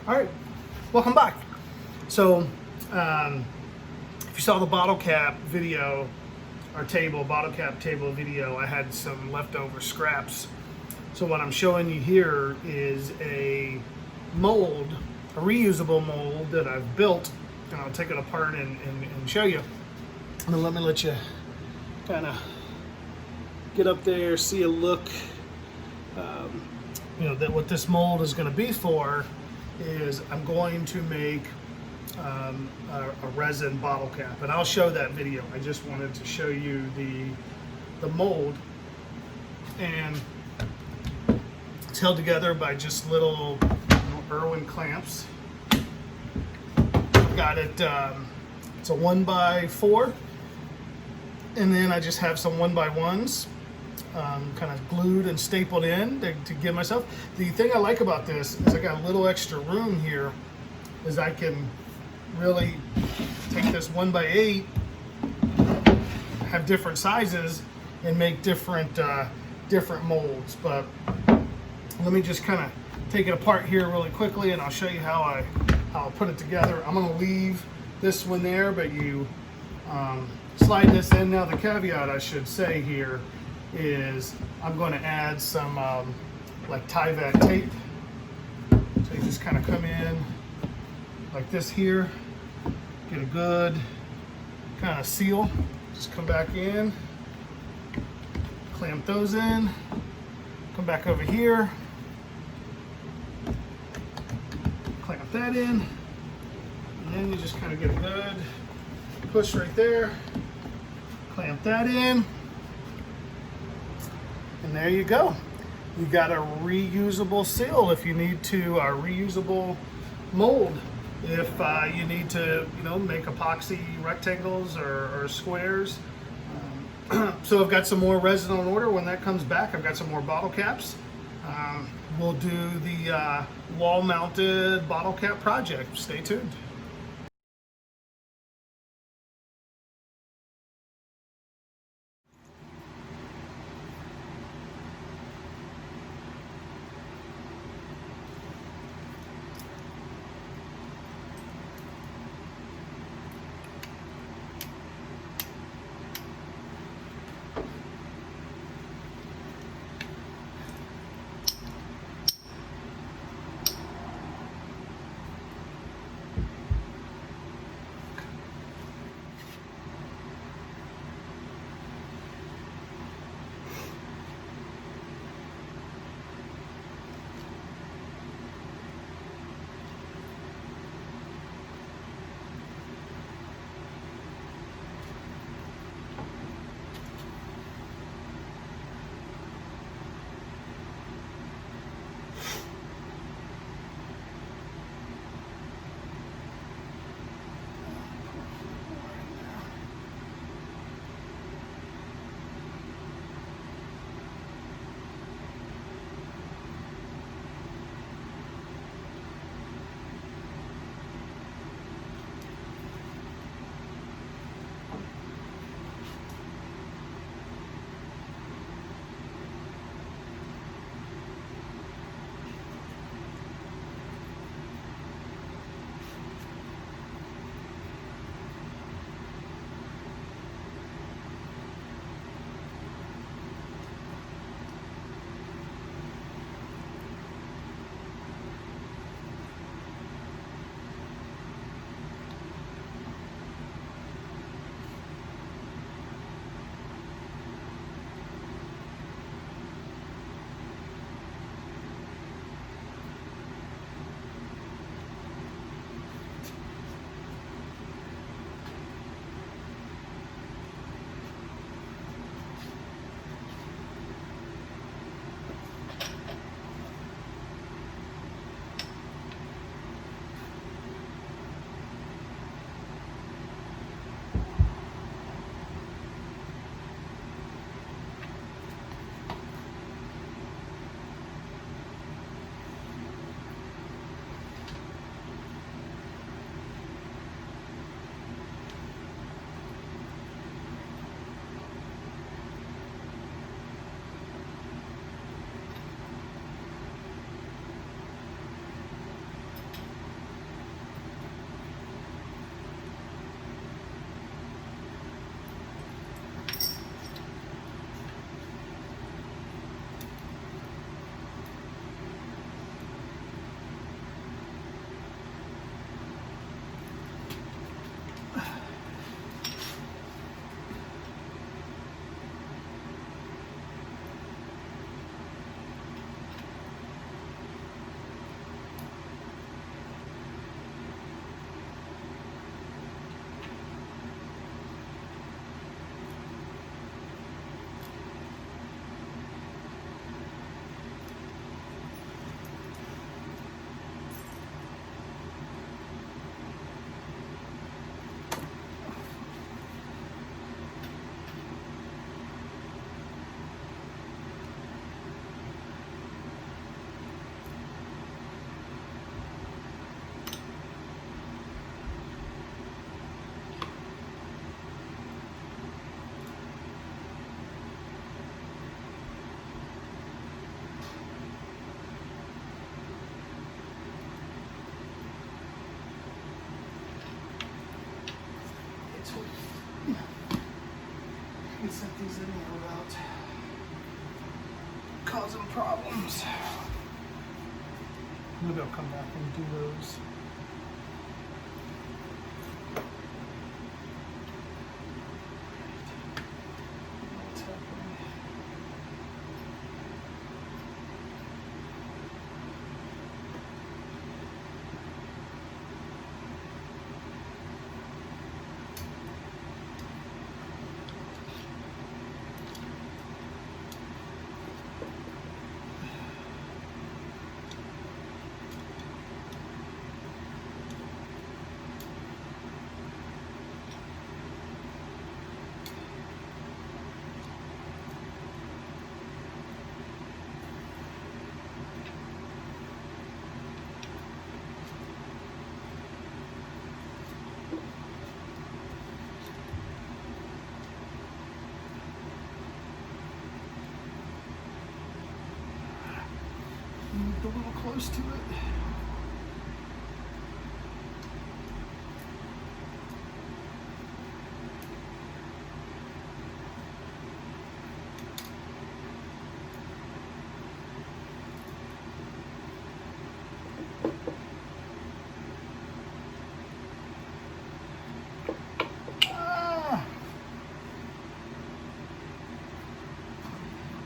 All right, welcome back. So, if you saw the bottle cap video, our bottle cap table video, I had some leftover scraps. So what I'm showing you here is a mold, a reusable mold that I've built, and I'll take it apart and show you. And then let me let you kind of get up there, see a look. That what this mold is going to be for is I'm going to make a resin bottle cap, and I'll show that video. I just wanted to show you the mold, and it's held together by just little Irwin clamps. Got it. It's a 1x4, and then I just have some 1x1s. Kind of glued and stapled in to give myself. The thing I like about this is I got a little extra room here, is I can really take this 1x8, have different sizes, and make different molds. But let me just kind of take it apart here really quickly, and I'll show you how I'll put it together. I'm going to leave this one there, but you slide this in. Now the caveat I should say here is I'm going to add some like Tyvek tape. So you just kind of come in like this here, get a good kind of seal, just come back in, clamp those in, come back over here, clamp that in, and then you just kind of get a good push right there, clamp that in. And there you go. You got a reusable seal if you need to, a reusable mold if you need to, make epoxy rectangles or squares. So I've got some more resin on order. When that comes back, I've got some more bottle caps. We'll do the wall-mounted bottle cap project. Stay tuned. these in here without causing problems. Maybe I'll come back and do those. What's happening? Moved a little close to it.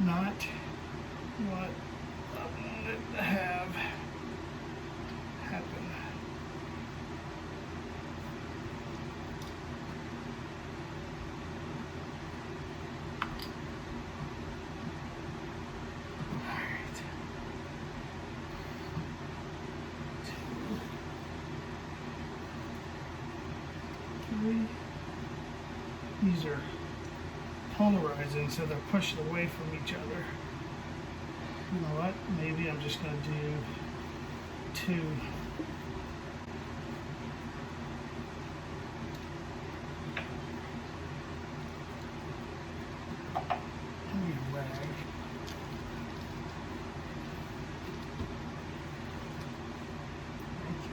Not what I wanted to have happen. Alright. 2, 3. These are polarizing, so they're pushed away from each other. You know what? Maybe I'm just going to do 2. Give me a rag. Thank you.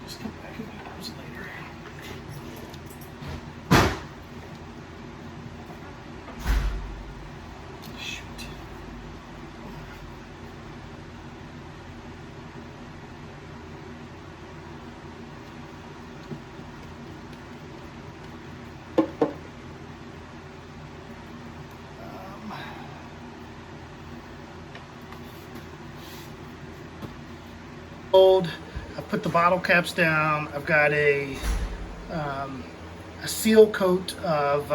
Just come back and do those later. Shoot. I've put the bottle caps down. I've got a seal coat of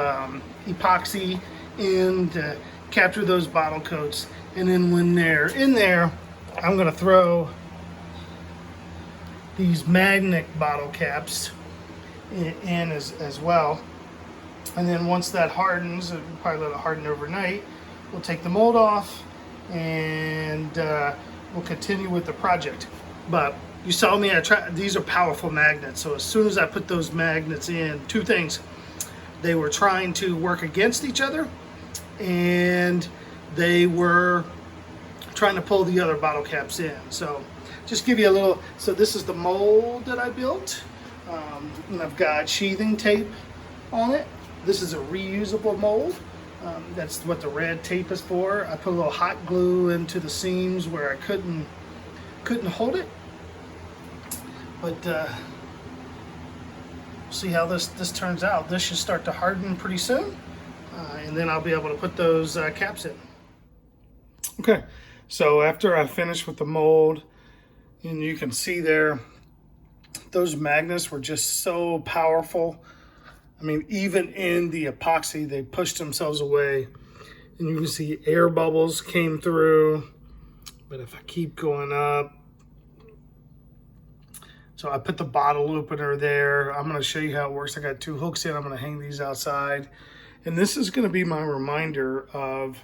epoxy in to capture those bottle coats. And then when they're in there, I'm going to throw these magnet bottle caps in as well. And then once that hardens, we'll probably let it harden overnight, we'll take the mold off and we'll continue with the project. But you saw me, these are powerful magnets. So as soon as I put those magnets in, 2 things. They were trying to work against each other and they were trying to pull the other bottle caps in. So just give you a little, so this is the mold that I built. And I've got sheathing tape on it. This is a reusable mold. That's what the red tape is for. I put a little hot glue into the seams where I couldn't hold it. But see how this turns out. This should start to harden pretty soon, and then I'll be able to put those caps in. Okay, so after I finish with the mold, and you can see there, those magnets were just so powerful. I mean, even in the epoxy, they pushed themselves away, and you can see air bubbles came through. But if I keep going up, so I put the bottle opener there. I'm gonna show you how it works. I got 2 hooks in. I'm gonna hang these outside. And this is gonna be my reminder of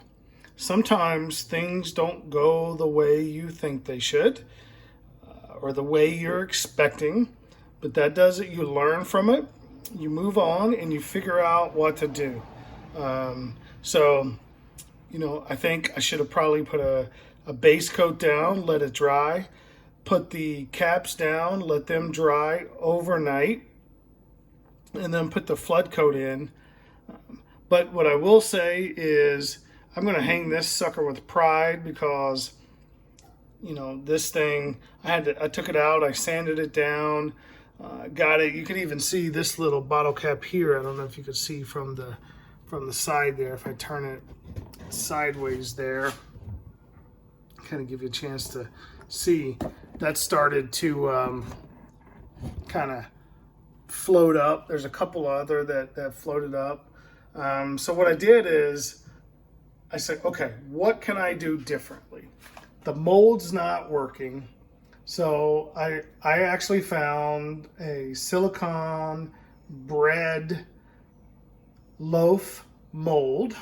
sometimes things don't go the way you think they should, or the way you're expecting, but that does it. You learn from it, you move on, and you figure out what to do. So, you know, I think I should have probably put a a base coat down, let it dry, put the caps down, let them dry overnight, and then put the flood coat in. But what I will say is I'm going to hang this sucker with pride, because this thing, I took it out, I sanded it down, got it. You can even see this little bottle cap here. I don't know if you can see from the side there. If I turn it sideways there, kind of give you a chance to see, that started to kind of float up. There's a couple other that floated up. So what I did is I said, okay, what can I do differently? The mold's not working. So I actually found a silicone bread loaf mold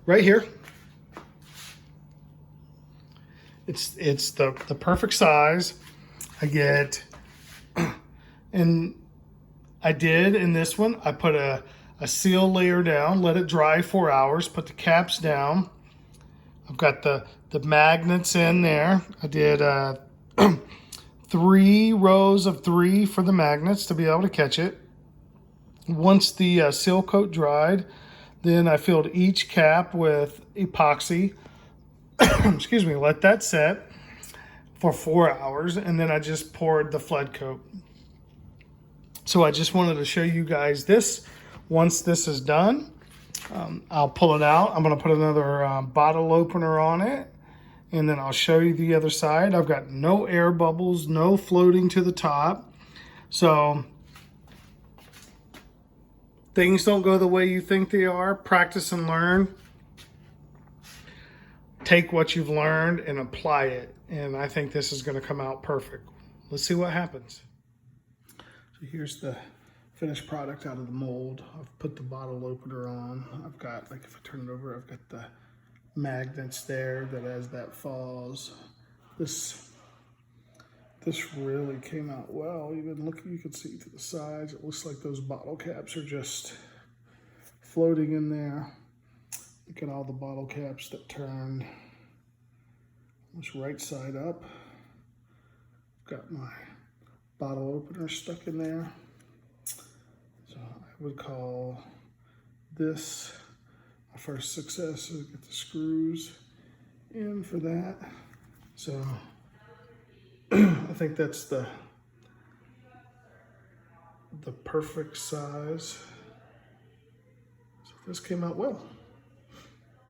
right here. It's the perfect size. I get, and I did in this one, I put a seal layer down, let it dry 4 hours, put the caps down. I've got the magnets in there. I did 3 rows of 3 for the magnets to be able to catch it. Once the seal coat dried, then I filled each cap with epoxy. Excuse me, let that set for 4 hours, and then I just poured the flood coat. So I just wanted to show you guys this. Once this is done, I'll pull it out. I'm going to put another bottle opener on it, and then I'll show you the other side. I've got no air bubbles, no floating to the top. So things don't go the way you think they are. Practice and learn. Take what you've learned and apply it. And I think this is going to come out perfect. Let's see what happens. So here's the finished product out of the mold. I've put the bottle opener on. I've got, like, if I turn it over, I've got the magnets there that as that falls. This really came out well. Even look, you can see to the sides. It looks like those bottle caps are just floating in there. Look at all the bottle caps that turned almost right side up. Got my bottle opener stuck in there. So I would call this my first success. So get the screws in for that. So I think that's the perfect size. So this came out well.